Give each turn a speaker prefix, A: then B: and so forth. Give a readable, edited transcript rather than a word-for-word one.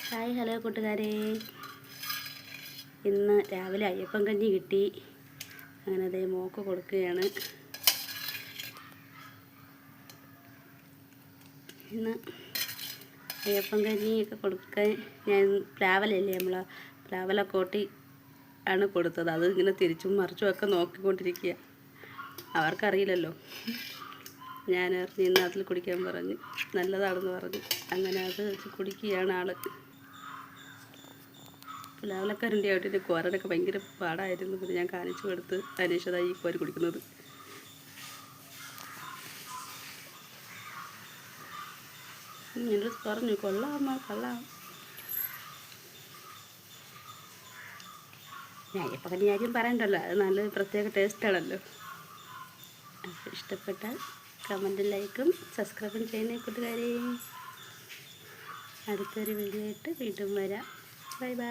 A: Hi hello കൂട്ടുകാരെ, ഇന്ന് രാവിലെ അയ്യപ്പൻ കഞ്ഞി കിട്ടി. അങ്ങനെ അതേ മോക്ക് കൊടുക്കുകയാണ്. ഇന്ന് അയ്യപ്പൻ കഞ്ഞിയൊക്കെ കൊടുക്കാൻ ഞാൻ പ്ലാവലല്ലേ പ്ലാവല കോട്ടി ആണ് കൊടുത്തത്. അത് ഇങ്ങനെ തിരിച്ചും മറിച്ചും ഒക്കെ നോക്കിക്കൊണ്ടിരിക്കുക. അവർക്കറിയില്ലല്ലോ. ഞാൻ ഇന്ന് അതിൽ കുടിക്കാൻ പറഞ്ഞു, നല്ലതാണെന്ന് പറഞ്ഞു. അങ്ങനെ അത് കുടിക്കുകയാണ് ആൾ. പ്ലാവലക്കാരൻ്റെ ആയിട്ട് കോരാനൊക്കെ ഭയങ്കര പാടായിരുന്നു. പിന്നെ ഞാൻ കാണിച്ചു കൊടുത്ത് അനീഷതായി ഈ കോരി കുടിക്കുന്നത്. എൻ്റെ പറഞ്ഞു, കൊള്ളാം കൊള്ളാം. ഞാൻ ഇപ്പം കഞ്ഞി ആരും പറയണ്ടല്ലോ, അത് നല്ല പ്രത്യേക ടേസ്റ്റാണല്ലോ. ഇഷ്ടപ്പെട്ടാൽ കമൻറ്റും ലൈക്കും സബ്സ്ക്രൈബും ചെയ്യുന്ന കൂട്ടുകാരെ. അടുത്തൊരു വീഡിയോ ആയിട്ട് വീണ്ടും വരാം. Bye bye.